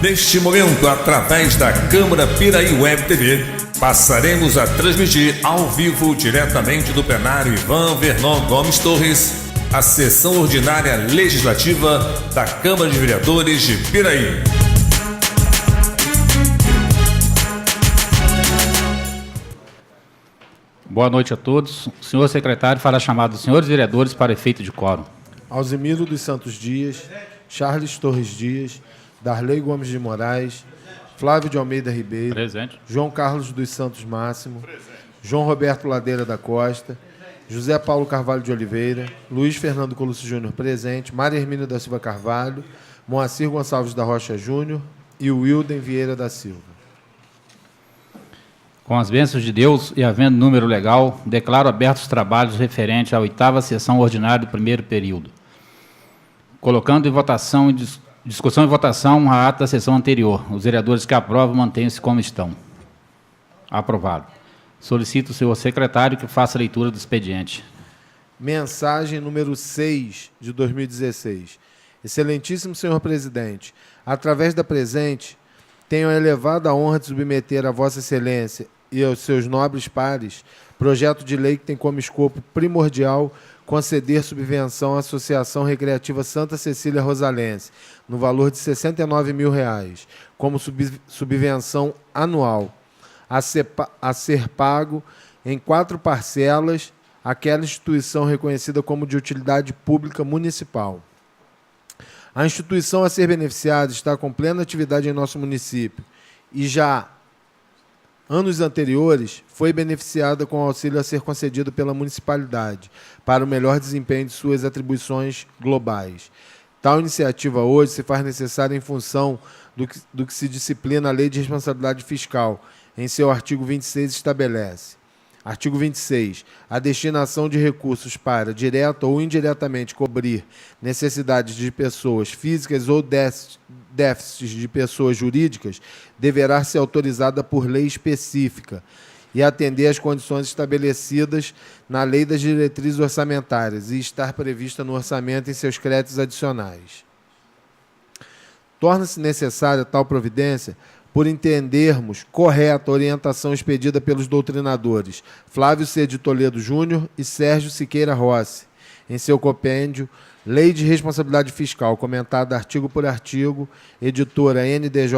Neste momento, através da Câmara Piraí Web TV, passaremos a transmitir ao vivo, diretamente do plenário Ivan Vernon Gomes Torres, a sessão ordinária legislativa da Câmara de Vereadores de Piraí. Boa noite a todos. O senhor secretário fará chamada dos senhores vereadores para efeito de quórum. Alzimiro dos Santos Dias, Charles Torres Dias, Darley Gomes de Moraes, Flávio de Almeida Ribeiro, presente. João Carlos dos Santos Máximo, presente. João Roberto Ladeira da Costa, José Paulo Carvalho de Oliveira, Luiz Fernando Colucci Júnior presente, Maria Hermínia da Silva Carvalho, Moacir Gonçalves da Rocha Júnior e Wilden Vieira da Silva. Com as bênçãos de Deus e havendo número legal, declaro abertos os trabalhos referentes à 8ª sessão ordinária do primeiro período. Colocando em votação discussão e votação a ata da sessão anterior. Os vereadores que aprovam mantenham-se como estão. Aprovado. Solicito o senhor secretário que faça a leitura do expediente. Mensagem número 6 de 2016. Excelentíssimo senhor presidente, através da presente, tenho a elevada honra de submeter a Vossa Excelência e aos seus nobres pares projeto de lei que tem como escopo primordial conceder subvenção à Associação Recreativa Santa Cecília Rosalense, no valor de R$ 69 mil, como subvenção anual, a ser pago em 4 parcelas àquela instituição reconhecida como de utilidade pública municipal. A instituição a ser beneficiada está com plena atividade em nosso município e já anos anteriores foi beneficiada com o auxílio a ser concedido pela municipalidade para o melhor desempenho de suas atribuições globais. Tal iniciativa hoje se faz necessária em função do que se disciplina a Lei de Responsabilidade Fiscal, em seu artigo 26 estabelece. Artigo 26. A destinação de recursos para, direta ou indiretamente, cobrir necessidades de pessoas físicas ou déficits de pessoas jurídicas deverá ser autorizada por lei específica e atender às condições estabelecidas na Lei das Diretrizes Orçamentárias e estar prevista no orçamento em seus créditos adicionais. Torna-se necessária tal providência por entendermos correta a orientação expedida pelos doutrinadores Flávio C. de Toledo Júnior e Sérgio Siqueira Rossi, em seu compêndio Lei de Responsabilidade Fiscal, comentada artigo por artigo, editora NDJ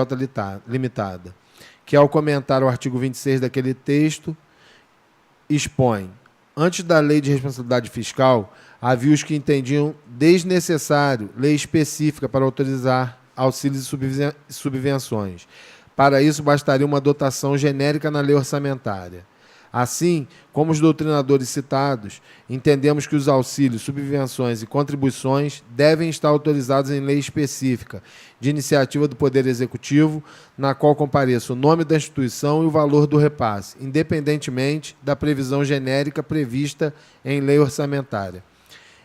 Limitada, que ao comentar o artigo 26 daquele texto, expõe: antes da Lei de Responsabilidade Fiscal, havia os que entendiam desnecessário lei específica para autorizar auxílios e subvenções. Para isso, bastaria uma dotação genérica na lei orçamentária. Assim, como os doutrinadores citados, entendemos que os auxílios, subvenções e contribuições devem estar autorizados em lei específica, de iniciativa do Poder Executivo, na qual compareça o nome da instituição e o valor do repasse, independentemente da previsão genérica prevista em lei orçamentária.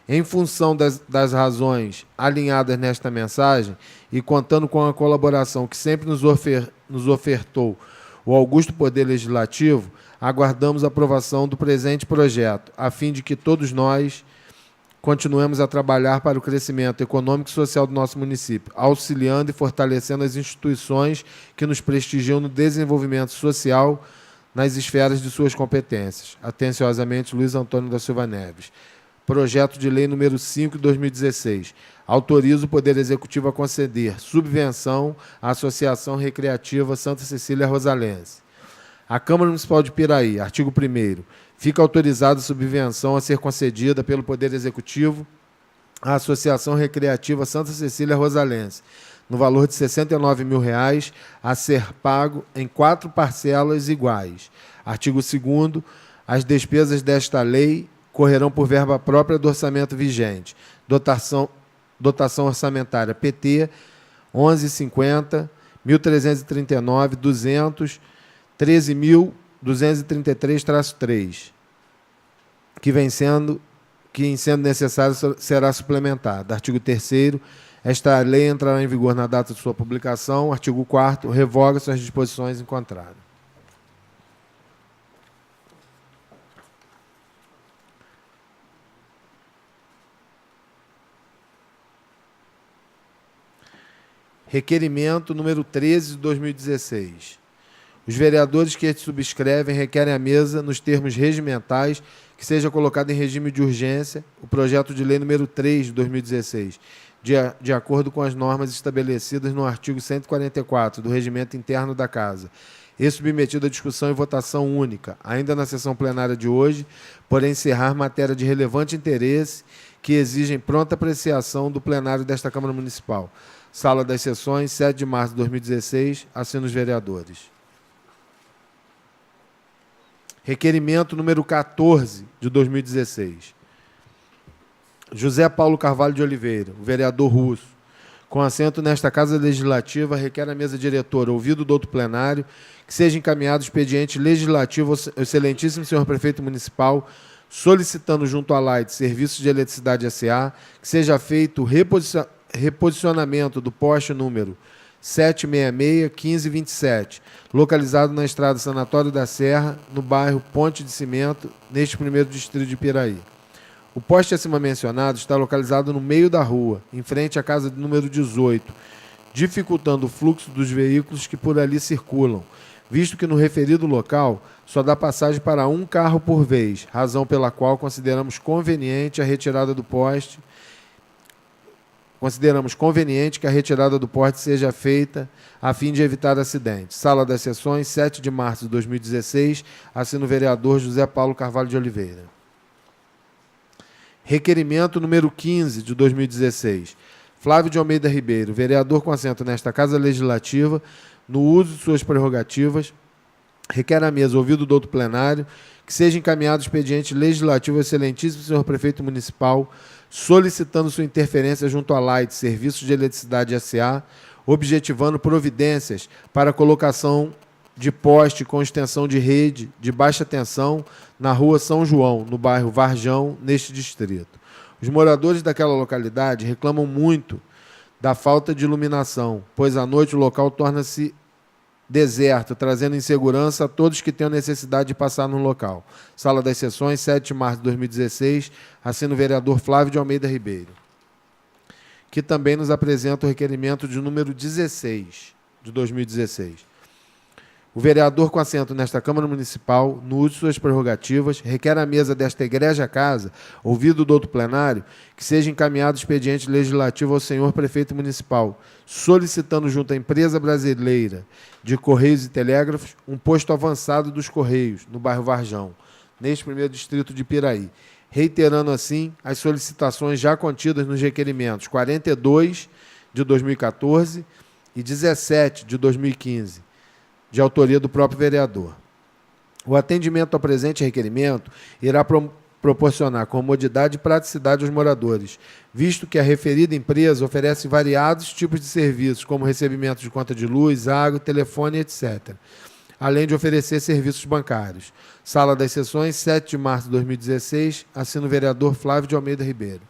Em função das razões alinhadas nesta mensagem e contando com a colaboração que sempre nos ofertou o augusto Poder Legislativo, aguardamos a aprovação do presente projeto, a fim de que todos nós continuemos a trabalhar para o crescimento econômico e social do nosso município, auxiliando e fortalecendo as instituições que nos prestigiam no desenvolvimento social nas esferas de suas competências. Atenciosamente, Luiz Antônio da Silva Neves. Projeto de Lei número 5 de 2016. Autoriza o Poder Executivo a conceder subvenção à Associação Recreativa Santa Cecília Rosalense. A Câmara Municipal de Piraí, artigo 1º, fica autorizada a subvenção a ser concedida pelo Poder Executivo à Associação Recreativa Santa Cecília Rosalense, no valor de R$ 69 mil, a ser pago em 4 parcelas iguais. Artigo 2º, as despesas desta lei correrão por verba própria do orçamento vigente. Dotação orçamentária PT 1150, 1339, 200, 13.233-3, que em sendo necessário será suplementada. Artigo 3º, esta lei entrará em vigor na data de sua publicação. Artigo 4º, revoga-se as disposições em contrário. Requerimento número 13 de 2016. Os vereadores que este subscrevem requerem à mesa, nos termos regimentais, que seja colocado em regime de urgência o projeto de lei número 3 de 2016, de acordo com as normas estabelecidas no artigo 144 do Regimento Interno da Casa, e submetido à discussão e votação única, ainda na sessão plenária de hoje, por encerrar matéria de relevante interesse que exigem pronta apreciação do plenário desta Câmara Municipal. Sala das Sessões, 7 de março de 2016, assina os vereadores. Requerimento número 14 de 2016. José Paulo Carvalho de Oliveira, o vereador Russo, com assento nesta Casa Legislativa, requer à mesa diretora, ouvido do outro plenário, que seja encaminhado expediente legislativo ao excelentíssimo senhor prefeito municipal, solicitando junto à Light Serviços de Eletricidade S.A., que seja feito reposicionamento do poste número 766-1527, localizado na estrada Sanatório da Serra, no bairro Ponte de Cimento, neste primeiro distrito de Piraí. O poste acima mencionado está localizado no meio da rua, em frente à casa número 18, dificultando o fluxo dos veículos que por ali circulam, visto que no referido local só dá passagem para um carro por vez, razão pela qual consideramos conveniente a retirada do poste. Consideramos conveniente que a retirada do poste seja feita a fim de evitar acidentes. Sala das Sessões, 7 de março de 2016, assina o vereador José Paulo Carvalho de Oliveira. Requerimento número 15 de 2016. Flávio de Almeida Ribeiro, vereador com assento nesta Casa Legislativa, no uso de suas prerrogativas, requer à mesa, ouvido do outro plenário, que seja encaminhado expediente legislativo ao excelentíssimo senhor prefeito municipal, solicitando sua interferência junto à Light Serviços de Eletricidade S.A., objetivando providências para a colocação de poste com extensão de rede de baixa tensão na rua São João, no bairro Varjão, neste distrito. Os moradores daquela localidade reclamam muito da falta de iluminação, pois à noite o local torna-se deserto, trazendo insegurança a todos que tenham necessidade de passar no local. Sala das Sessões, 7 de março de 2016, assina o vereador Flávio de Almeida Ribeiro, que também nos apresenta o requerimento de número 16 de 2016. O vereador com assento nesta Câmara Municipal, no uso de suas prerrogativas, requer à mesa desta egrégia casa, ouvido do outro plenário, que seja encaminhado expediente legislativo ao senhor prefeito municipal, solicitando junto à empresa brasileira de Correios e Telégrafos um posto avançado dos Correios, no bairro Varjão, neste primeiro distrito de Piraí, reiterando assim as solicitações já contidas nos requerimentos 42 de 2014 e 17 de 2015, de autoria do próprio vereador. O atendimento ao presente requerimento irá proporcionar comodidade e praticidade aos moradores, visto que a referida empresa oferece variados tipos de serviços, como recebimento de conta de luz, água, telefone, etc., além de oferecer serviços bancários. Sala das Sessões, 7 de março de 2016, assina o vereador Flávio de Almeida Ribeiro.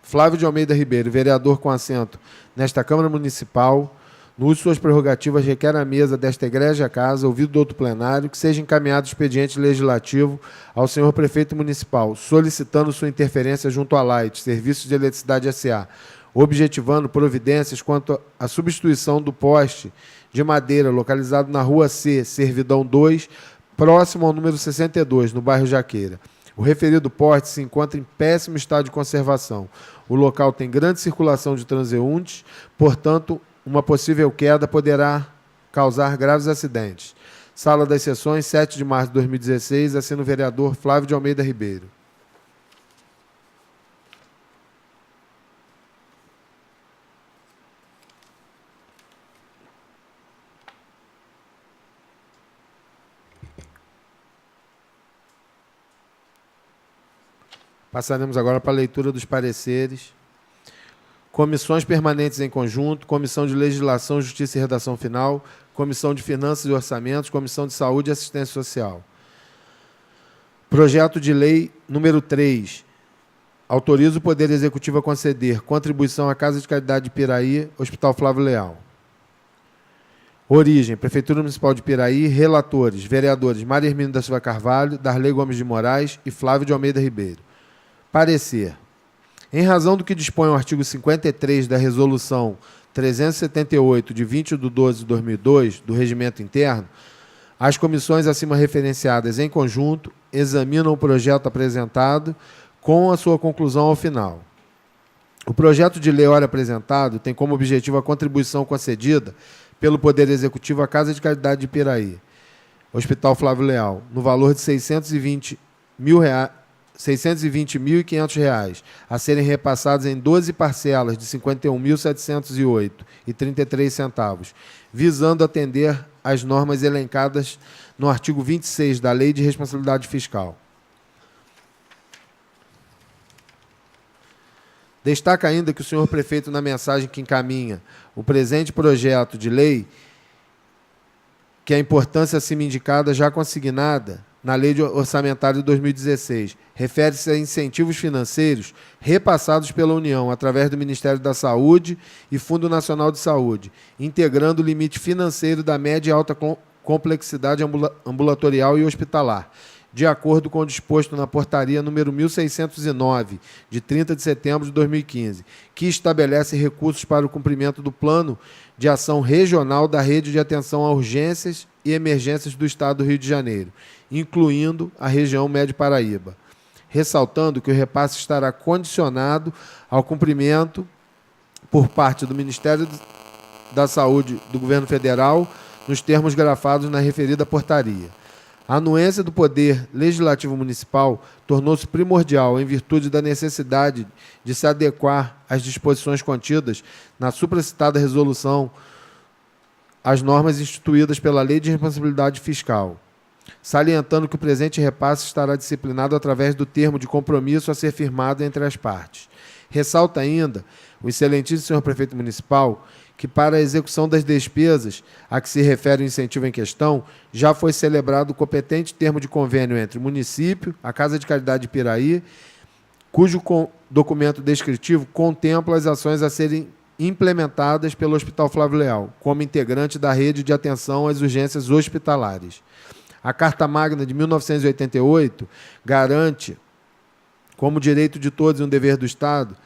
Flávio de Almeida Ribeiro, vereador com assento nesta Câmara Municipal, no uso de suas prerrogativas, requer à mesa desta egrégia casa, ouvido do outro plenário, que seja encaminhado expediente legislativo ao senhor prefeito municipal, solicitando sua interferência junto à Light, Serviços de Eletricidade S.A., objetivando providências quanto à substituição do poste de madeira localizado na Rua C, Servidão 2, próximo ao número 62, no bairro Jaqueira. O referido poste se encontra em péssimo estado de conservação. O local tem grande circulação de transeuntes, portanto, uma possível queda poderá causar graves acidentes. Sala das Sessões, 7 de março de 2016, assina o vereador Flávio de Almeida Ribeiro. Passaremos agora para a leitura dos pareceres. Comissões permanentes em conjunto, Comissão de Legislação, Justiça e Redação Final, Comissão de Finanças e Orçamentos, Comissão de Saúde e Assistência Social. Projeto de Lei número 3. Autoriza o Poder Executivo a conceder contribuição à Casa de Caridade de Piraí, Hospital Flávio Leal. Origem, Prefeitura Municipal de Piraí. Relatores, vereadores Maria Hermínio da Silva Carvalho, Darley Gomes de Moraes e Flávio de Almeida Ribeiro. Parecer. Em razão do que dispõe o artigo 53 da Resolução 378, de 20/12/2002, do Regimento Interno, as comissões acima referenciadas em conjunto examinam o projeto apresentado com a sua conclusão ao final. O projeto de lei ora apresentado tem como objetivo a contribuição concedida pelo Poder Executivo à Casa de Caridade de Piraí, Hospital Flávio Leal, no valor de R$ 620.500 reais, a serem repassados em 12 parcelas de R$ 51.708,33, visando atender às normas elencadas no artigo 26 da Lei de Responsabilidade Fiscal. Destaca ainda que o senhor prefeito, na mensagem que encaminha o presente projeto de lei, que a importância acima indicada já consignada na Lei Orçamentária de 2016 refere-se a incentivos financeiros repassados pela União através do Ministério da Saúde e Fundo Nacional de Saúde, integrando o limite financeiro da média e alta complexidade ambulatorial e hospitalar, de acordo com o disposto na portaria número 1609, de 30 de setembro de 2015, que estabelece recursos para o cumprimento do Plano de Ação Regional da Rede de Atenção a Urgências e Emergências do Estado do Rio de Janeiro, incluindo a região Médio Paraíba, ressaltando que o repasse estará condicionado ao cumprimento por parte do Ministério da Saúde do Governo Federal, nos termos grafados na referida portaria. A anuência do Poder Legislativo Municipal tornou-se primordial em virtude da necessidade de se adequar às disposições contidas na supracitada resolução às normas instituídas pela Lei de Responsabilidade Fiscal, salientando que o presente repasse estará disciplinado através do termo de compromisso a ser firmado entre as partes. Ressalta ainda o excelentíssimo senhor prefeito municipal que, para a execução das despesas a que se refere o incentivo em questão, já foi celebrado o competente termo de convênio entre o município, a Casa de Caridade de Piraí, cujo documento descritivo contempla as ações a serem implementadas pelo Hospital Flávio Leal, como integrante da rede de atenção às urgências hospitalares. A Carta Magna de 1988 garante, como direito de todos e um dever do Estado,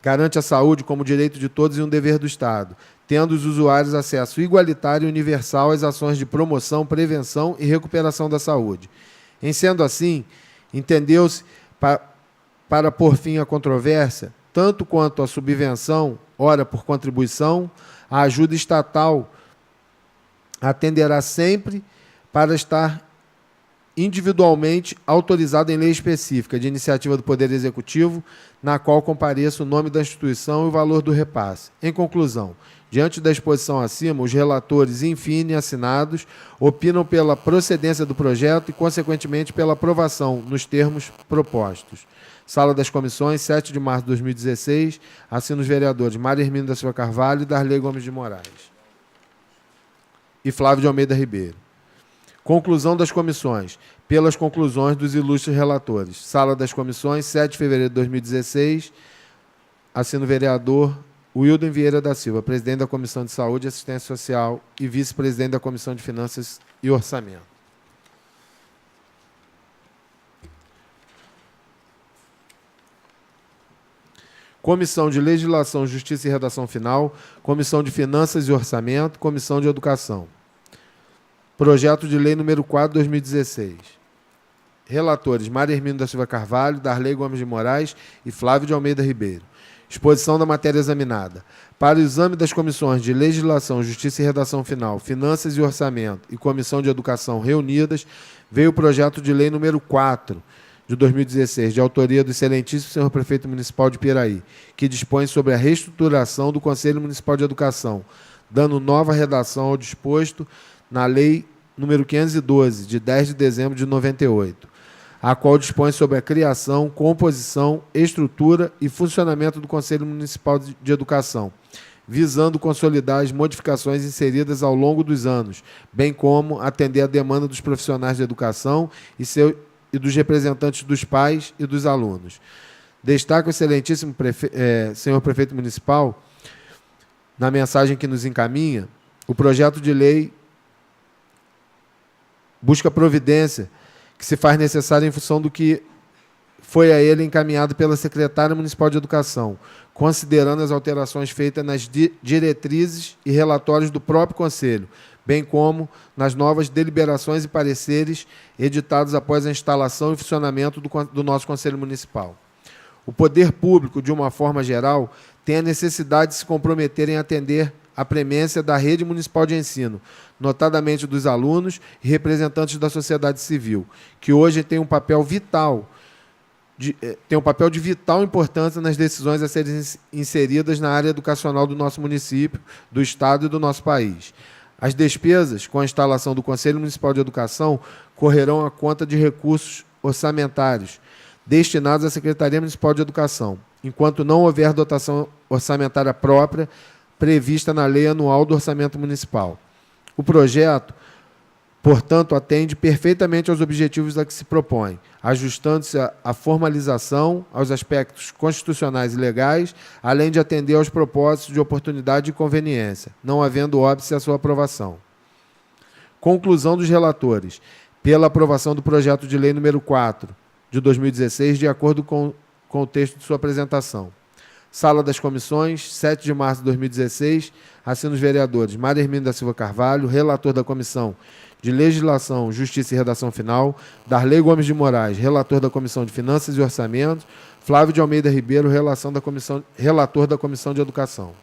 garante a saúde como direito de todos e um dever do Estado, tendo os usuários acesso igualitário e universal às ações de promoção, prevenção e recuperação da saúde. Em sendo assim, entendeu-se, para pôr fim à controvérsia, tanto quanto a subvenção, ora por contribuição, a ajuda estatal atenderá sempre para estar individualmente autorizado em lei específica de iniciativa do Poder Executivo, na qual compareça o nome da instituição e o valor do repasse. Em conclusão, diante da exposição acima, os relatores, infine assinados, opinam pela procedência do projeto e, consequentemente, pela aprovação nos termos propostos. Sala das Comissões, 7 de março de 2016, assina os vereadores Maria Hermínio da Silva Carvalho e Darley Gomes de Moraes. E Flávio de Almeida Ribeiro. Conclusão das comissões. Pelas conclusões dos ilustres relatores. Sala das Comissões, 7 de fevereiro de 2016. Assina o vereador Wilden Vieira da Silva, presidente da Comissão de Saúde e Assistência Social e vice-presidente da Comissão de Finanças e Orçamento. Comissão de Legislação, Justiça e Redação Final, Comissão de Finanças e Orçamento, Comissão de Educação. Projeto de Lei número 4, 2016. Relatores Maria Hermínio da Silva Carvalho, Darley Gomes de Moraes e Flávio de Almeida Ribeiro. Exposição da matéria examinada. Para o exame das comissões de Legislação, Justiça e Redação Final, Finanças e Orçamento e Comissão de Educação reunidas, veio o projeto de lei número 4, de 2016, de autoria do excelentíssimo senhor prefeito municipal de Piraí, que dispõe sobre a reestruturação do Conselho Municipal de Educação, dando nova redação ao disposto na Lei número 512, de 10 de dezembro de 98, a qual dispõe sobre a criação, composição, estrutura e funcionamento do Conselho Municipal de Educação, visando consolidar as modificações inseridas ao longo dos anos, bem como atender a demanda dos profissionais de educação e dos representantes dos pais e dos alunos. Destaca o excelentíssimo senhor prefeito municipal, na mensagem que nos encaminha, o projeto de lei busca providência que se faz necessária em função do que foi a ele encaminhado pela Secretária Municipal de Educação, considerando as alterações feitas nas diretrizes e relatórios do próprio Conselho, bem como nas novas deliberações e pareceres editados após a instalação e funcionamento do nosso Conselho Municipal. O poder público, de uma forma geral, tem a necessidade de se comprometer em atender à premência da rede municipal de ensino, notadamente dos alunos e representantes da sociedade civil, que hoje tem um papel de vital importância nas decisões a serem inseridas na área educacional do nosso município, do Estado e do nosso país. As despesas com a instalação do Conselho Municipal de Educação correrão à conta de recursos orçamentários destinados à Secretaria Municipal de Educação, enquanto não houver dotação orçamentária própria prevista na Lei Anual do Orçamento Municipal. O projeto, portanto, atende perfeitamente aos objetivos a que se propõe, ajustando-se à formalização, aos aspectos constitucionais e legais, além de atender aos propósitos de oportunidade e conveniência, não havendo óbice à sua aprovação. Conclusão dos relatores. Pela aprovação do projeto de lei número 4, de 2016, de acordo com o texto de sua apresentação. Sala das Comissões, 7 de março de 2016, assina os vereadores Maria Hermínio da Silva Carvalho, relator da Comissão de Legislação, Justiça e Redação Final, Darley Gomes de Moraes, relator da Comissão de Finanças e Orçamento, Flávio de Almeida Ribeiro, relator da Comissão de Educação.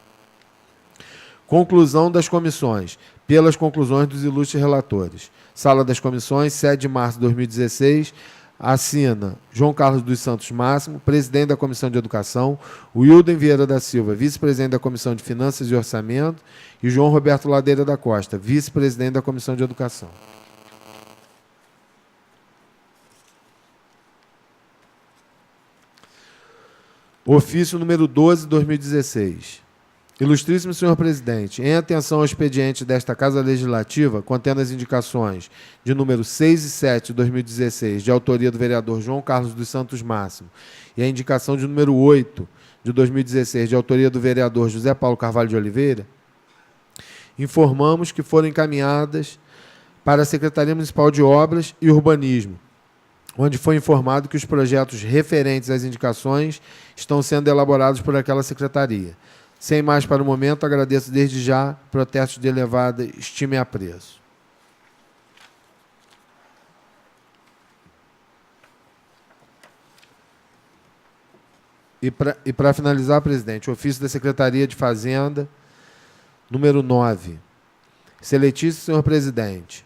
Conclusão das comissões, pelas conclusões dos ilustres relatores. Sala das Comissões, 7 de março de 2016, assina João Carlos dos Santos Máximo, presidente da Comissão de Educação, Wilden Vieira da Silva, vice-presidente da Comissão de Finanças e Orçamento, e João Roberto Ladeira da Costa, vice-presidente da Comissão de Educação. Ofício número 12, 2016. Ilustríssimo senhor presidente, em atenção ao expediente desta Casa Legislativa, contendo as indicações de número 6 e 7 de 2016, de autoria do vereador João Carlos dos Santos Máximo, e a indicação de número 8 de 2016, de autoria do vereador José Paulo Carvalho de Oliveira, informamos que foram encaminhadas para a Secretaria Municipal de Obras e Urbanismo, onde foi informado que os projetos referentes às indicações estão sendo elaborados por aquela secretaria. Sem mais para o momento, agradeço desde já protestos de elevada estima e apreço. E para finalizar, presidente, o ofício da Secretaria de Fazenda, número 9. Excelentíssimo senhor presidente,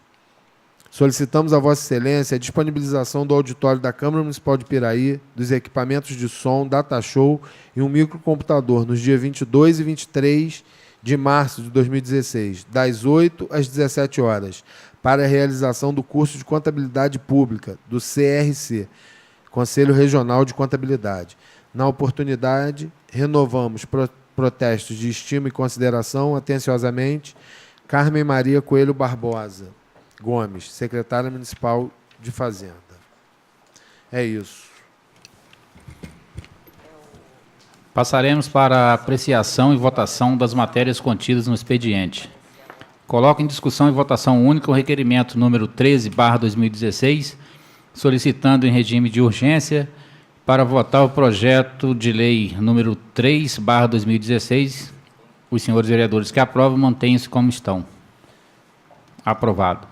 solicitamos a Vossa Excelência a disponibilização do auditório da Câmara Municipal de Piraí, dos equipamentos de som, data show e um microcomputador nos dias 22 e 23 de março de 2016, das 8 às 17 horas, para a realização do curso de Contabilidade Pública do CRC, Conselho Regional de Contabilidade. Na oportunidade, renovamos protestos de estima e consideração, atenciosamente, Carmen Maria Coelho Barbosa Gomes, secretária municipal de Fazenda. É isso. Passaremos para a apreciação e votação das matérias contidas no expediente. Coloco em discussão e votação única o requerimento número 13/2016, solicitando em regime de urgência para votar o projeto de lei número 3/2016. Os senhores vereadores que aprovam, mantenham-se como estão. Aprovado.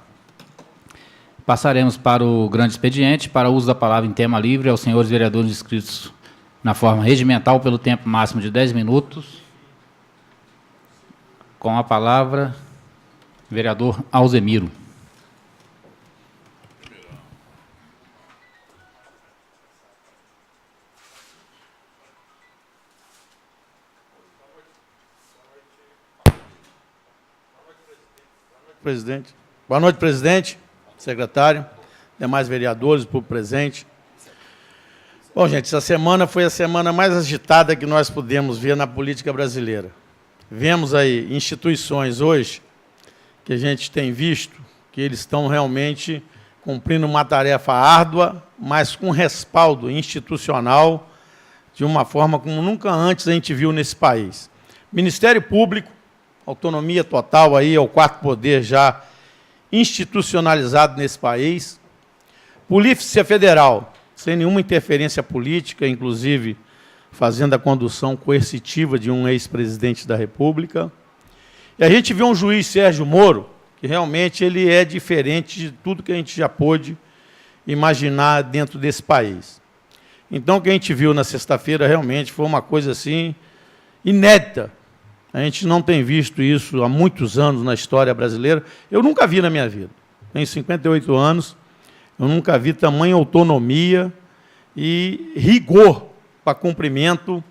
Passaremos para o grande expediente, para o uso da palavra em tema livre aos senhores vereadores inscritos na forma regimental pelo tempo máximo de 10 minutos. Com a palavra, vereador Alzemiro. Presidente. Boa noite, presidente, secretário, demais vereadores, público presente. Bom, gente, essa semana foi a semana mais agitada que nós pudemos ver na política brasileira. Vemos aí instituições hoje que a gente tem visto que eles estão realmente cumprindo uma tarefa árdua, mas com respaldo institucional de uma forma como nunca antes a gente viu nesse país. Ministério Público, autonomia total aí, é o quarto poder já institucionalizado nesse país. Polícia Federal, sem nenhuma interferência política, inclusive fazendo a condução coercitiva de um ex-presidente da República. E a gente vê um juiz, Sérgio Moro, que realmente ele é diferente de tudo que a gente já pôde imaginar dentro desse país. Então, o que a gente viu na sexta-feira realmente foi uma coisa assim inédita. A gente não tem visto isso há muitos anos na história brasileira. Eu nunca vi na minha vida. Tenho 58 anos, eu nunca vi tamanha autonomia e rigor para cumprimento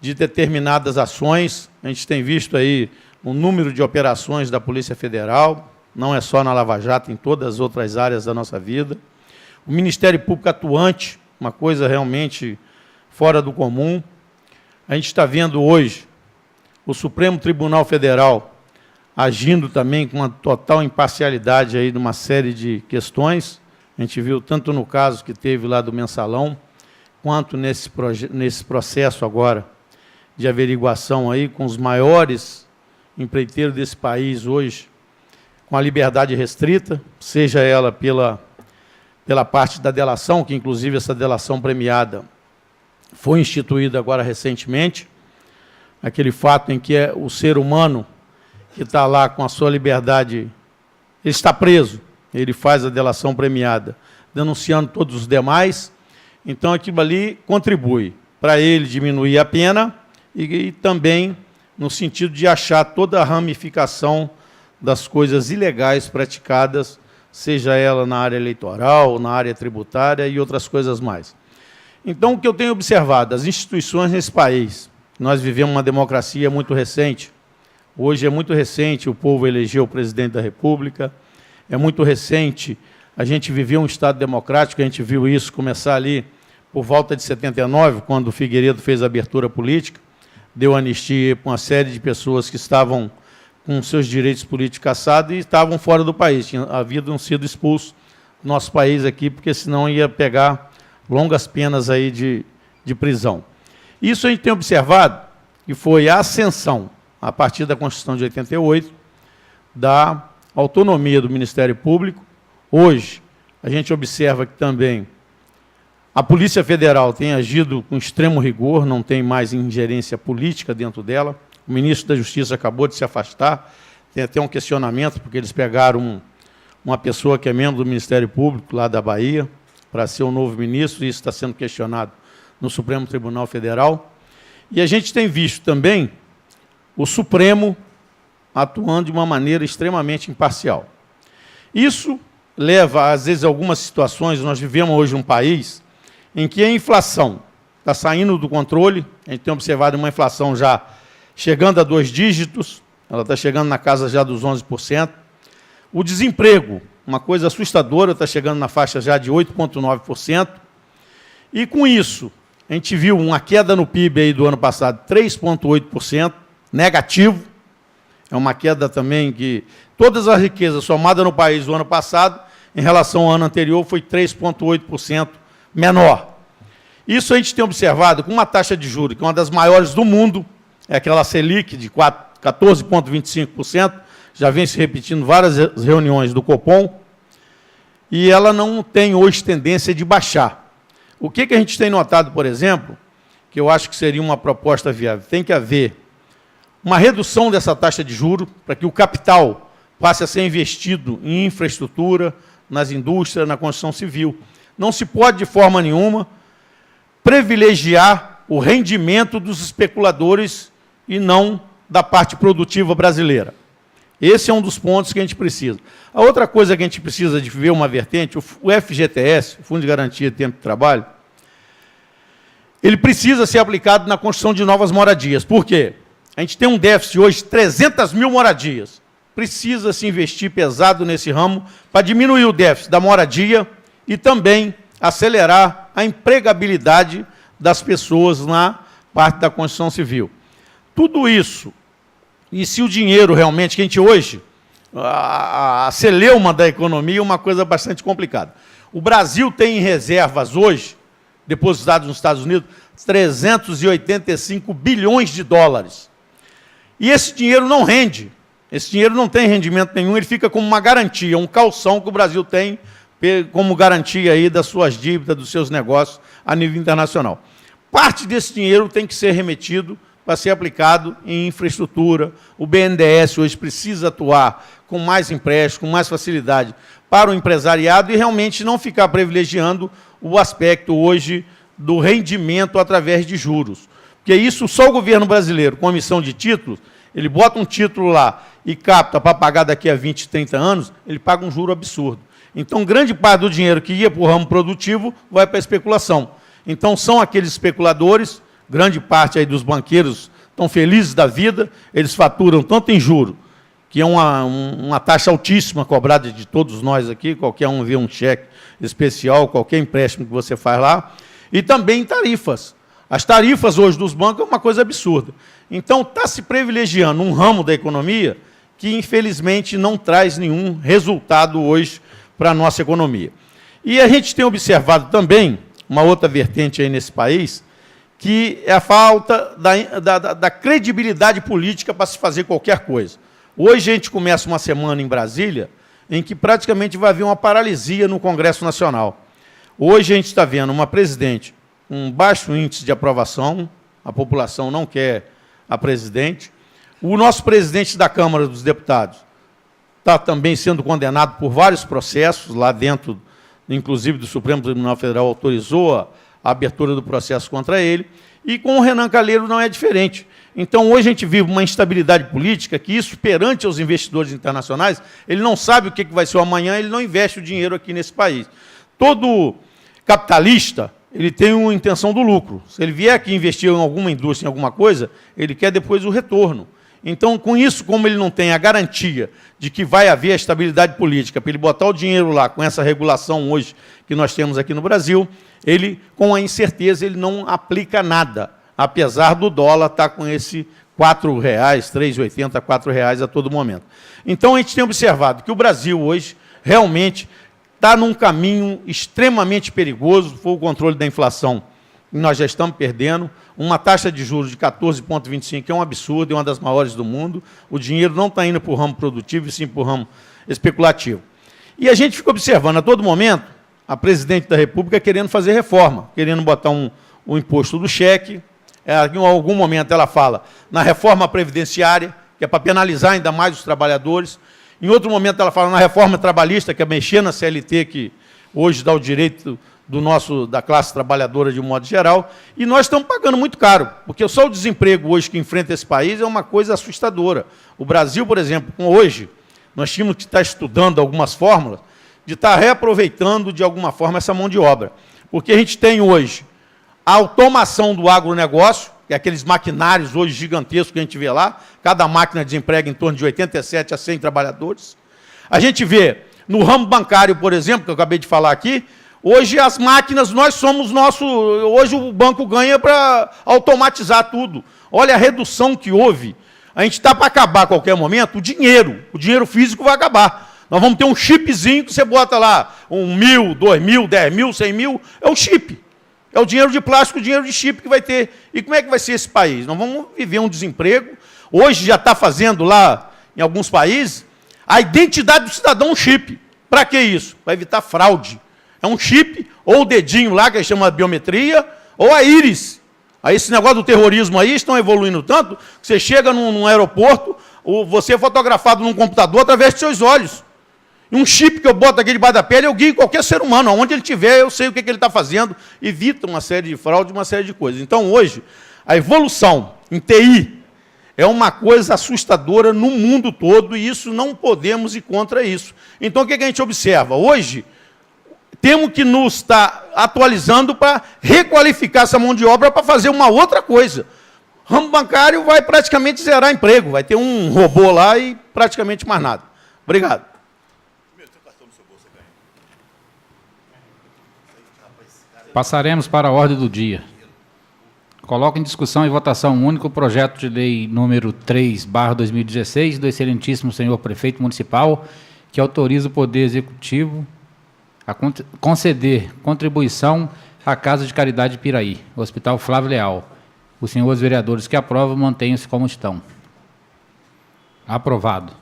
de determinadas ações. A gente tem visto aí o número de operações da Polícia Federal, não é só na Lava Jato, em todas as outras áreas da nossa vida. O Ministério Público atuante, uma coisa realmente fora do comum. A gente está vendo hoje o Supremo Tribunal Federal agindo também com uma total imparcialidade aí numa série de questões. A gente viu tanto no caso que teve lá do Mensalão, quanto nesse processo agora de averiguação aí com os maiores empreiteiros desse país hoje, com a liberdade restrita, seja ela pela parte da delação, que inclusive essa delação premiada foi instituída agora recentemente, aquele fato em que é o ser humano que está lá com a sua liberdade, ele está preso, ele faz a delação premiada, denunciando todos os demais. Então, aquilo ali contribui para ele diminuir a pena e também no sentido de achar toda a ramificação das coisas ilegais praticadas, seja ela na área eleitoral, na área tributária e outras coisas mais. Então, o que eu tenho observado, as instituições nesse país, nós vivemos uma democracia muito recente, hoje é muito recente o povo elegeu o presidente da República, é muito recente a gente viveu um Estado democrático, a gente viu isso começar ali por volta de 79, quando o Figueiredo fez a abertura política, deu anistia para uma série de pessoas que estavam com seus direitos políticos cassados e estavam fora do país, haviam sido expulsos do nosso país aqui, porque senão ia pegar longas penas aí de prisão. Isso a gente tem observado, que foi a ascensão, a partir da Constituição de 88, da autonomia do Ministério Público. Hoje, a gente observa que também a Polícia Federal tem agido com extremo rigor, não tem mais ingerência política dentro dela. O ministro da Justiça acabou de se afastar, tem até um questionamento, porque eles pegaram uma pessoa que é membro do Ministério Público, lá da Bahia, para ser o novo ministro, e isso está sendo questionado no Supremo Tribunal Federal. E a gente tem visto também o Supremo atuando de uma maneira extremamente imparcial. Isso leva, às vezes, a algumas situações. Nós vivemos hoje um país em que a inflação está saindo do controle, a gente tem observado uma inflação já chegando a 2 dígitos, ela está chegando na casa já dos 11%. O desemprego, uma coisa assustadora, está chegando na faixa já de 8,9%. E, com isso, a gente viu uma queda no PIB aí do ano passado, 3,8%, negativo. É uma queda também que todas as riquezas somadas no país do ano passado, em relação ao ano anterior, foi 3,8% menor. Isso a gente tem observado com uma taxa de juros, que é uma das maiores do mundo, é aquela Selic de 14,25%, já vem se repetindo várias reuniões do Copom, e ela não tem hoje tendência de baixar. O que a gente tem notado, por exemplo, que eu acho que seria uma proposta viável, tem que haver uma redução dessa taxa de juros, para que o capital passe a ser investido em infraestrutura, nas indústrias, na construção civil. Não se pode, de forma nenhuma, privilegiar o rendimento dos especuladores e não da parte produtiva brasileira. Esse é um dos pontos que a gente precisa. A outra coisa que a gente precisa de ver uma vertente, o FGTS, o Fundo de Garantia de Tempo de Trabalho, ele precisa ser aplicado na construção de novas moradias. Por quê? A gente tem um déficit hoje de 300 mil moradias. Precisa se investir pesado nesse ramo para diminuir o déficit da moradia e também acelerar a empregabilidade das pessoas na parte da construção civil. Tudo isso, e se o dinheiro realmente, que a gente hoje, a celeuma da economia é uma coisa bastante complicada. O Brasil tem em reservas hoje, depositados nos Estados Unidos, 385 bilhões de dólares. E esse dinheiro não rende, esse dinheiro não tem rendimento nenhum, ele fica como uma garantia, um calção que o Brasil tem como garantia aí das suas dívidas, dos seus negócios a nível internacional. Parte desse dinheiro tem que ser remetido para ser aplicado em infraestrutura. O BNDES hoje precisa atuar com mais empréstimo, com mais facilidade para o empresariado e realmente não ficar privilegiando o aspecto hoje do rendimento através de juros. Porque isso só o governo brasileiro, com a emissão de títulos, ele bota um título lá e capta para pagar daqui a 20, 30 anos, ele paga um juro absurdo. Então, grande parte do dinheiro que ia para o ramo produtivo vai para a especulação. Então, são aqueles especuladores, grande parte aí dos banqueiros estão felizes da vida, eles faturam tanto em juro, que é uma taxa altíssima cobrada de todos nós aqui, qualquer um vê um cheque especial, qualquer empréstimo que você faz lá, e também em tarifas. As tarifas hoje dos bancos é uma coisa absurda. Então, está se privilegiando um ramo da economia que, infelizmente, não traz nenhum resultado hoje para a nossa economia. E a gente tem observado também uma outra vertente aí nesse país, que é a falta da credibilidade política para se fazer qualquer coisa. Hoje a gente começa uma semana em Brasília, em que praticamente vai haver uma paralisia no Congresso Nacional. Hoje a gente está vendo uma presidente com baixo índice de aprovação, a população não quer a presidente. O nosso presidente da Câmara dos Deputados está também sendo condenado por vários processos, lá dentro, inclusive do Supremo Tribunal Federal autorizou a abertura do processo contra ele, e com o Renan Calheiros não é diferente. Então, hoje a gente vive uma instabilidade política que isso, perante aos investidores internacionais, ele não sabe o que vai ser o amanhã, ele não investe o dinheiro aqui nesse país. Todo capitalista, ele tem uma intenção do lucro. Se ele vier aqui investir em alguma indústria, em alguma coisa, ele quer depois o retorno. Então, com isso, como ele não tem a garantia de que vai haver a estabilidade política, para ele botar o dinheiro lá, com essa regulação hoje que nós temos aqui no Brasil, ele, com a incerteza, ele não aplica nada, apesar do dólar estar com esse R$ 4,00, R$ 3,80, R$ 4,00 a todo momento. Então, a gente tem observado que o Brasil hoje realmente está num caminho extremamente perigoso, foi o controle da inflação, que nós já estamos perdendo, uma taxa de juros de 14,25, que é um absurdo, é uma das maiores do mundo, o dinheiro não está indo para o ramo produtivo, e sim para o ramo especulativo. E a gente fica observando a todo momento a presidente da República querendo fazer reforma, querendo botar o imposto do cheque, em algum momento ela fala na reforma previdenciária, que é para penalizar ainda mais os trabalhadores, em outro momento ela fala na reforma trabalhista, que é mexer na CLT, que hoje dá o direito da classe trabalhadora de um modo geral, e nós estamos pagando muito caro, porque só o desemprego hoje que enfrenta esse país é uma coisa assustadora. O Brasil, por exemplo, hoje, nós tínhamos que estar estudando algumas fórmulas de estar reaproveitando, de alguma forma, essa mão de obra. Porque a gente tem hoje a automação do agronegócio, que é aqueles maquinários hoje gigantescos que a gente vê lá, cada máquina desemprega em torno de 87 a 100 trabalhadores. A gente vê, no ramo bancário, por exemplo, que eu acabei de falar aqui, hoje as máquinas, nós somos hoje o banco ganha para automatizar tudo. Olha a redução que houve. A gente está para acabar a qualquer momento, o dinheiro físico vai acabar. Nós vamos ter um chipzinho que você bota lá, 1.000, 2.000, 10.000, 100.000, é o chip. É o dinheiro de plástico, o dinheiro de chip que vai ter. E como é que vai ser esse país? Nós vamos viver um desemprego. Hoje já está fazendo lá, em alguns países, a identidade do cidadão um chip. Para que isso? Para evitar fraude. É um chip, ou o dedinho lá, que eles chamam de biometria, ou a íris. Aí esse negócio do terrorismo aí estão evoluindo tanto, que você chega num aeroporto, você é fotografado num computador através de seus olhos. Um chip que eu boto aqui debaixo da pele, eu guio qualquer ser humano, aonde ele estiver, eu sei o que ele está fazendo, evita uma série de fraudes, uma série de coisas. Então, hoje, a evolução em TI é uma coisa assustadora no mundo todo, e isso não podemos ir contra isso. Então, o que a gente observa? Hoje, temos que nos estar atualizando para requalificar essa mão de obra para fazer uma outra coisa. O ramo bancário vai praticamente zerar emprego, vai ter um robô lá e praticamente mais nada. Obrigado. Passaremos para a ordem do dia. Coloco em discussão e votação única o projeto de lei número 3/2016 do excelentíssimo senhor prefeito municipal, que autoriza o Poder Executivo a conceder contribuição à Casa de Caridade Piraí, Hospital Flávio Leal. Os senhores vereadores que aprovam, mantenham-se como estão. Aprovado.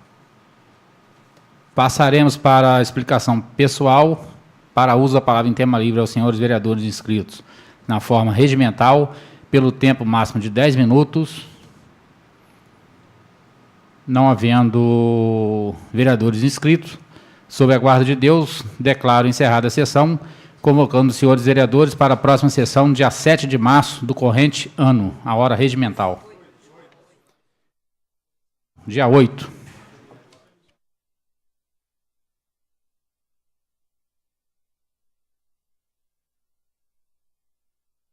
Passaremos para a explicação pessoal para uso da palavra em tema livre aos senhores vereadores inscritos na forma regimental, pelo tempo máximo de 10 minutos, não havendo vereadores inscritos. Sob a guarda de Deus, declaro encerrada a sessão, convocando os senhores vereadores para a próxima sessão, dia 7 de março do corrente ano, a hora regimental. Dia 8.